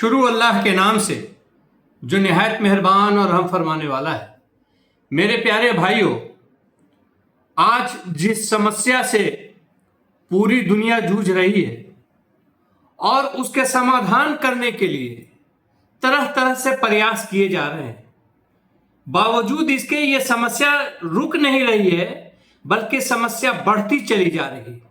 शुरू अल्लाह के नाम से जो निहायत मेहरबान और हम फरमाने वाला है। मेरे प्यारे भाइयों, आज जिस समस्या से पूरी दुनिया जूझ रही है और उसके समाधान करने के लिए तरह तरह से प्रयास किए जा रहे हैं, बावजूद इसके ये समस्या रुक नहीं रही है, बल्कि समस्या बढ़ती चली जा रही है।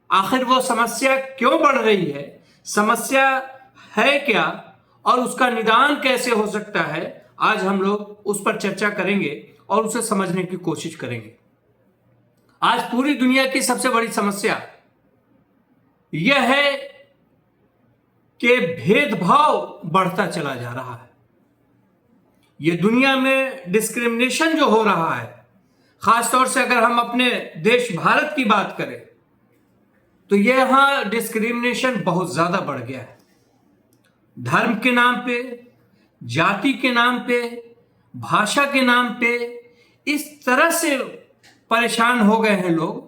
आखिर वो समस्या क्यों बढ़ रही है, समस्या है क्या और उसका निदान कैसे हो सकता है, आज हम लोग उस पर चर्चा करेंगे और उसे समझने की कोशिश करेंगे। आज पूरी दुनिया की सबसे बड़ी समस्या यह है कि भेदभाव बढ़ता चला जा रहा है। यह दुनिया में डिस्क्रिमिनेशन जो हो रहा है, खासतौर से अगर हम अपने देश भारत की बात करें तो यहां डिस्क्रिमिनेशन बहुत ज्यादा बढ़ गया है। धर्म के नाम पे, जाति के नाम पे, भाषा के नाम पे इस तरह से परेशान हो गए हैं लोग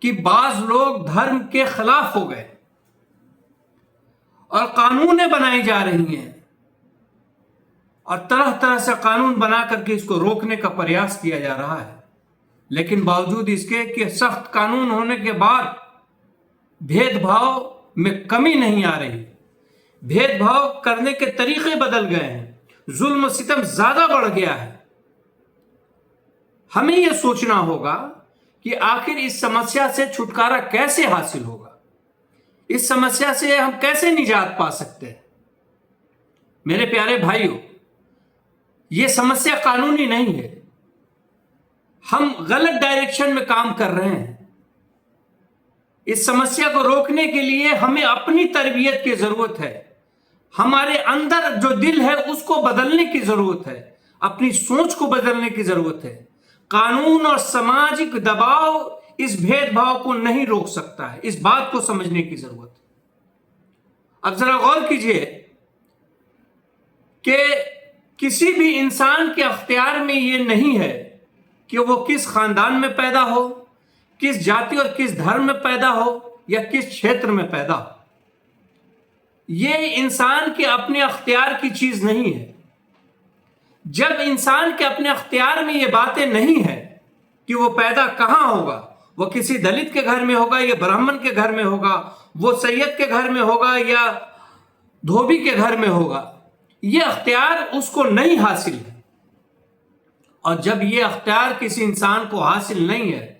कि बाज लोग धर्म के खिलाफ हो गए और कानूनें बनाई जा रही हैं और तरह तरह से कानून बना करके इसको रोकने का प्रयास किया जा रहा है। लेकिन बावजूद इसके कि सख्त कानून होने के बाद भेदभाव में कमी नहीं आ रही, भेदभाव करने के तरीके बदल गए हैं, जुल्म सितम ज्यादा बढ़ गया है। हमें यह सोचना होगा कि आखिर इस समस्या से छुटकारा कैसे हासिल होगा, इस समस्या से हम कैसे निजात पा सकते हैं। मेरे प्यारे भाइयों, यह समस्या कानूनी नहीं है, हम गलत डायरेक्शन में काम कर रहे हैं। इस समस्या को रोकने के लिए हमें अपनी तरबियत की जरूरत है, हमारे अंदर जो दिल है उसको बदलने की जरूरत है, अपनी सोच को बदलने की जरूरत है। कानून और सामाजिक दबाव इस भेदभाव को नहीं रोक सकता है, इस बात को समझने की जरूरत है। अब जरा गौर कीजिए कि किसी भी इंसान के अख्तियार में यह नहीं है कि वो किस खानदान में पैदा हो, किस जाति और किस धर्म में पैदा हो या किस क्षेत्र में पैदा हो। यह इंसान के अपने अख्तियार की चीज नहीं है। जब इंसान के अपने अख्तियार में ये बातें नहीं है कि वो पैदा कहां होगा, वो किसी दलित के घर में होगा या ब्राह्मण के घर में होगा, वो सैयद के घर में होगा या धोबी के घर में होगा, ये अख्तियार उसको नहीं हासिल है। और जब ये अख्तियार किसी इंसान को हासिल नहीं है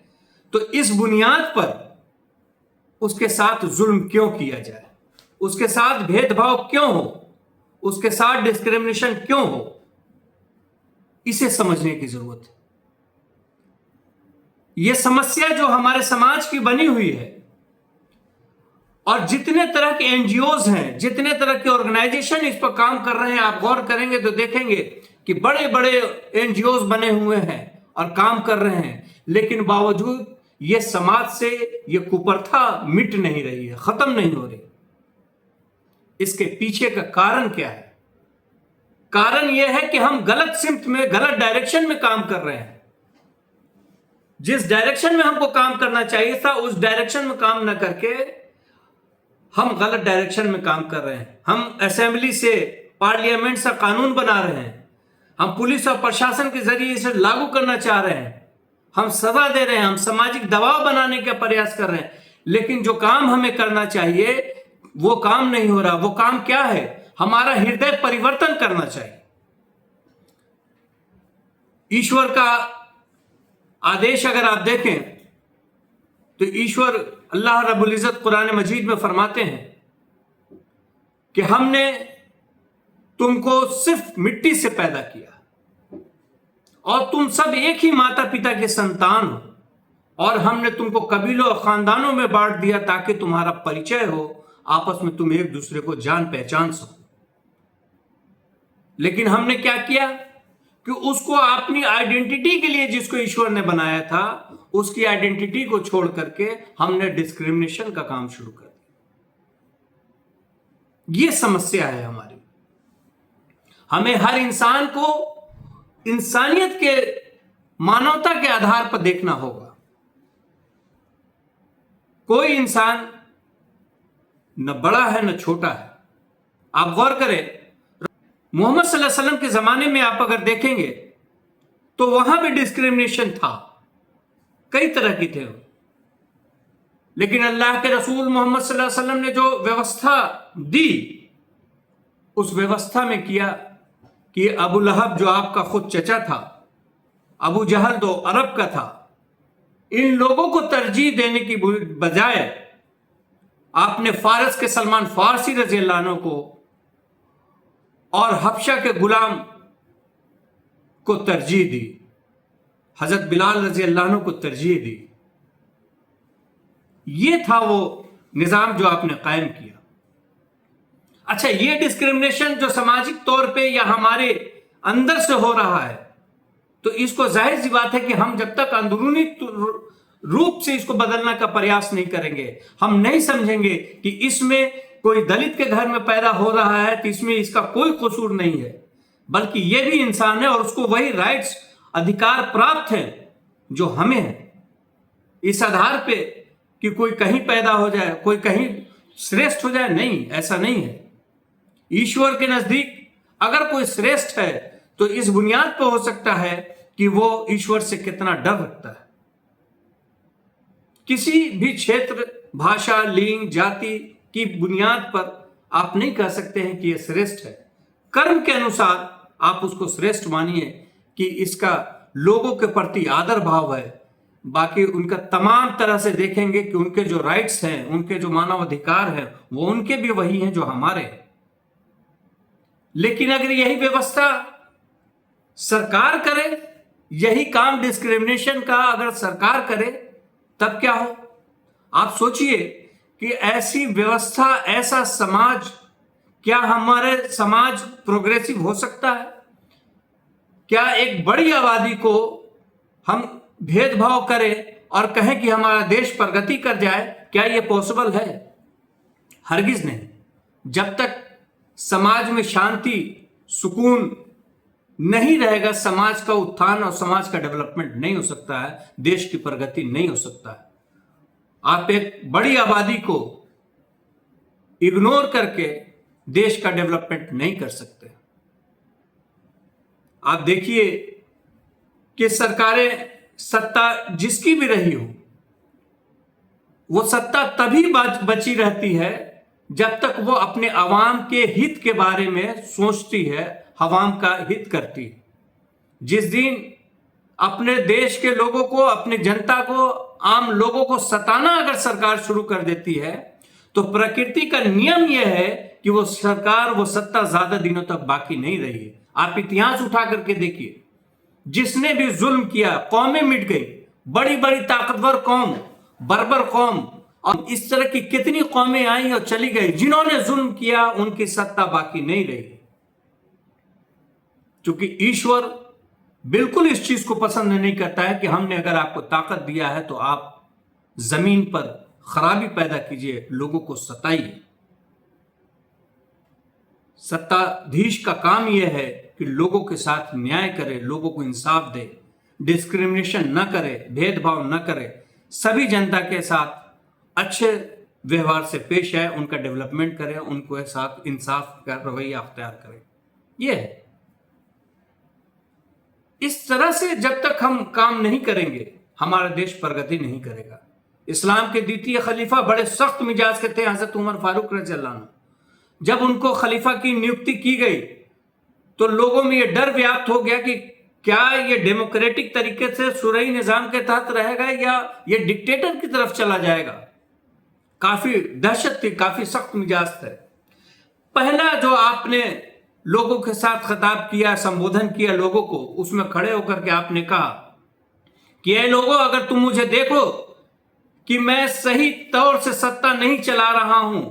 तो इस बुनियाद पर उसके साथ जुल्म क्यों किया जाए, उसके साथ भेदभाव क्यों हो, उसके साथ डिस्क्रिमिनेशन क्यों हो, इसे समझने की जरूरत है। यह समस्या जो हमारे समाज की बनी हुई है और जितने तरह के एनजीओज हैं, जितने तरह के ऑर्गेनाइजेशन इस पर काम कर रहे हैं, आप गौर करेंगे तो देखेंगे कि बड़े बड़े एनजीओज बने हुए हैं और काम कर रहे हैं, लेकिन बावजूद यह समाज से यह कुप्रथा मिट नहीं रही है, खत्म नहीं हो रही। इसके पीछे का कारण क्या है? कारण यह है कि हम गलत सिमत में, गलत डायरेक्शन में काम कर रहे हैं। जिस डायरेक्शन में हमको काम करना चाहिए था उस डायरेक्शन में काम न करके हम गलत डायरेक्शन में काम कर रहे हैं। हम असेंबली से, पार्लियामेंट से कानून बना रहे हैं, हम पुलिस और प्रशासन के जरिए इसे लागू करना चाह रहे हैं, हम सजा दे रहे हैं, हम सामाजिक दबाव बनाने का प्रयास कर रहे हैं, लेकिन जो काम हमें करना चाहिए वो काम नहीं हो रहा। वो काम क्या है? हमारा हृदय परिवर्तन करना चाहिए। ईश्वर का आदेश अगर आप देखें तो ईश्वर अल्लाह रब्बुल इज्जत कुरान मजीद में फरमाते हैं कि हमने तुमको सिर्फ मिट्टी से पैदा किया और तुम सब एक ही माता पिता के संतान हो, और हमने तुमको कबीलों और खानदानों में बांट दिया ताकि तुम्हारा परिचय हो, आपस में तुम एक दूसरे को जान पहचान सको। लेकिन हमने क्या किया कि उसको अपनी आइडेंटिटी के लिए जिसको ईश्वर ने बनाया था उसकी आइडेंटिटी को छोड़ करके हमने डिस्क्रिमिनेशन का काम शुरू कर दिया। यह समस्या है हमारी। हमें हर इंसान को इंसानियत के, मानवता के आधार पर देखना होगा। कोई इंसान न बड़ा है न छोटा है, आप गौर करें, मोहम्मद सल्लल्लाहु अलैहि वसल्लम के जमाने में आप अगर देखेंगे तो वहां भी डिस्क्रिमिनेशन था, कई तरह की थे। लेकिन अल्लाह के रसूल मोहम्मद सल्लल्लाहु अलैहि वसल्लम ने जो व्यवस्था दी, उस व्यवस्था में किया कि अबू लहब जो आपका खुद चचा था, अबू जहल तो अरब का था, इन लोगों को तरजीह देने की बजाय आपने फारस के सलमान फारसी रजी अल्लाह अन्हु को और हबशा के गुलाम को तरजीह दी, हजरत बिलाल रजी अल्लाह अन्हु को तरजीह दी। ये था वो निजाम जो आपने कायम किया। अच्छा, ये डिस्क्रिमिनेशन जो सामाजिक तौर पे या हमारे अंदर से हो रहा है, तो इसको जाहिर सी बात है कि हम जब तक अंदरूनी रूप से इसको बदलने का प्रयास नहीं करेंगे, हम नहीं समझेंगे कि इसमें कोई दलित के घर में पैदा हो रहा है तो इसमें इसका कोई कसूर नहीं है, बल्कि यह भी इंसान है और उसको वही राइट्स, अधिकार प्राप्त हैं जो हमें है। इस आधार पे कि कोई कहीं पैदा हो जाए, कोई कहीं श्रेष्ठ हो जाए, नहीं, ऐसा नहीं है। ईश्वर के नजदीक अगर कोई श्रेष्ठ है तो इस बुनियाद पर हो सकता है कि वो ईश्वर से कितना डर रखता है। किसी भी क्षेत्र, भाषा, लिंग, जाति की बुनियाद पर आप नहीं कह सकते हैं कि यह श्रेष्ठ है। कर्म के अनुसार आप उसको श्रेष्ठ मानिए कि इसका लोगों के प्रति आदर भाव है। बाकी उनका तमाम तरह से देखेंगे कि उनके जो राइट्स हैं, उनके जो मानव अधिकार हैं, वो उनके भी वही हैं जो हमारे हैं। लेकिन अगर यही व्यवस्था सरकार करे, यही काम डिस्क्रिमिनेशन का अगर सरकार करे, तब क्या हो? आप सोचिए कि ऐसी व्यवस्था, ऐसा समाज, क्या हमारे समाज प्रोग्रेसिव हो सकता है? क्या एक बड़ी आबादी को हम भेदभाव करें और कहें कि हमारा देश प्रगति कर जाए? क्या यह पॉसिबल है? हरगिज नहीं। जब तक समाज में शांति, सुकून नहीं रहेगा, समाज का उत्थान और समाज का डेवलपमेंट नहीं हो सकता है, देश की प्रगति नहीं हो सकता है। आप एक बड़ी आबादी को इग्नोर करके देश का डेवलपमेंट नहीं कर सकते। आप देखिए कि सरकारें, सत्ता जिसकी भी रही हो, वो सत्ता तभी बची रहती है जब तक वो अपने अवाम के हित के बारे में सोचती है, अवाम का हित करती है। जिस दिन अपने देश के लोगों को, अपनी जनता को, आम लोगों को सताना अगर सरकार शुरू कर देती है, तो प्रकृति का नियम यह है कि वो सरकार, वो सत्ता ज्यादा दिनों तक बाकी नहीं रही है। आप इतिहास उठा करके देखिए, जिसने भी जुल्म किया, कौमें मिट गई, बड़ी बड़ी ताकतवर कौम, बर्बर कौम, और इस तरह की कितनी कौमें आई और चली गई। जिन्होंने जुल्म किया उनकी सत्ता बाकी नहीं रही, क्योंकि ईश्वर बिल्कुल इस चीज को पसंद नहीं करता है कि हमने अगर आपको ताकत दिया है तो आप जमीन पर खराबी पैदा कीजिए, लोगों को सताइए। सत्ताधीश का काम यह है कि लोगों के साथ न्याय करे, लोगों को इंसाफ दे, डिस्क्रिमिनेशन न करे, भेदभाव न करे, सभी जनता के साथ अच्छे व्यवहार से पेश आए, उनका डेवलपमेंट करे, उनको साथ इंसाफ का रवैया अख्तियार करे। यह है। इस तरह से जब तक हम काम नहीं करेंगे, हमारा देश प्रगति नहीं करेगा। इस्लाम के द्वितीय खलीफा बड़े सख्त मिजाज के थे, हजरत उमर फारूक रज़ी अल्लाह अन्हु। जब उनको खलीफा की नियुक्ति की गई तो लोगों में यह डर व्याप्त हो गया कि क्या यह डेमोक्रेटिक तरीके से शुरई निजाम के तहत रहेगा या यह डिक्टेटर की तरफ चला जाएगा। काफी दहशत थी, काफी सख्त मिजाज थे। पहला जो आपने लोगों के साथ खिताब किया, संबोधन किया लोगों को, उसमें खड़े होकर के आपने कहा कि ये लोगों, अगर तुम मुझे देखो कि मैं सही तौर से सत्ता नहीं चला रहा हूं,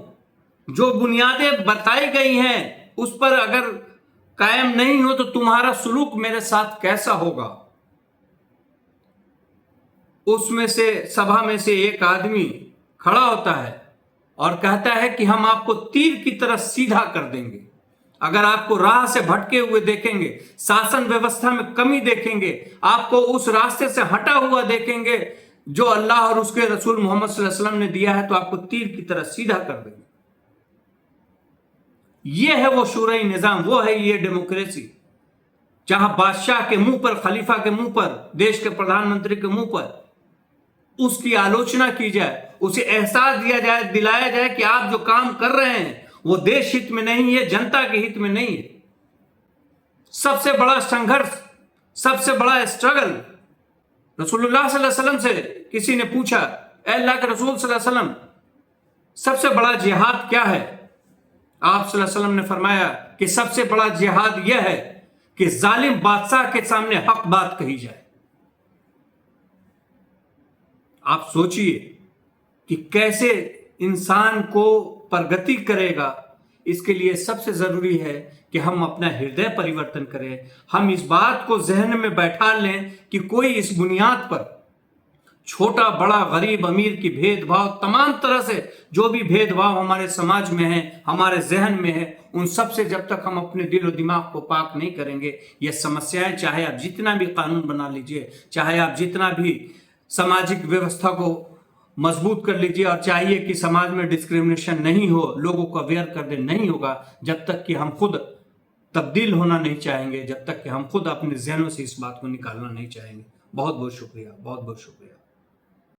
जो बुनियादें बताई गई हैं उस पर अगर कायम नहीं हो, तो तुम्हारा सुलूक मेरे साथ कैसा होगा। उसमें से, सभा में से एक आदमी खड़ा होता है और कहता है कि हम आपको तीर की तरह सीधा कर देंगे। अगर आपको राह से भटके हुए देखेंगे, शासन व्यवस्था में कमी देखेंगे, आपको उस रास्ते से हटा हुआ देखेंगे जो अल्लाह और उसके रसूल मोहम्मद सल्लल्लाहु अलैहि वसल्लम ने दिया है, तो आपको तीर की तरह सीधा कर देंगे। ये है वो शूरई निजाम, वो है ये डेमोक्रेसी, जहां बादशाह के मुंह पर, खलीफा के मुंह पर, देश के प्रधानमंत्री के मुंह पर उसकी आलोचना की जाए, उसे एहसास दिया जाए, दिलाया जाए कि आप जो काम कर रहे हैं वो देश हित में नहीं है, जनता के हित में नहीं है। सबसे बड़ा संघर्ष, सबसे बड़ा स्ट्रगल रसूलुल्लाह सल्लल्लाहु अलैहि वसल्लम से किसी ने पूछा, ए अल्लाह के रसूल सल्लल्लाहु अलैहि वसल्लम, सबसे बड़ा जिहाद क्या है? आप सल्लल्लाहु अलैहि वसल्लम ने फरमाया कि सबसे बड़ा जिहाद यह है कि जालिम बादशाह के सामने हक बात कही जाए। आप सोचिए कि कैसे इंसान को प्रगति करेगा। इसके लिए सबसे जरूरी है कि हम अपना हृदय परिवर्तन करें। हम इस बात को जहन में बैठा लें कि कोई इस बुनियाद पर छोटा बड़ा, गरीब अमीर की भेदभाव, तमाम तरह से जो भी भेदभाव हमारे समाज में है, हमारे जहन में है, उन सब से जब तक हम अपने दिल और दिमाग को पाक नहीं करेंगे, ये समस्याएं, चाहे आप जितना भी कानून बना लीजिए, चाहे आप जितना भी सामाजिक व्यवस्था को मजबूत कर लीजिए और चाहिए कि समाज में डिस्क्रिमिनेशन नहीं हो, लोगों को अवेयर कर दे, नहीं होगा जब तक कि हम खुद तब्दील होना नहीं चाहेंगे, जब तक कि हम खुद अपने जहनों से इस बात को निकालना नहीं चाहेंगे। बहुत बहुत शुक्रिया, बहुत बहुत शुक्रिया।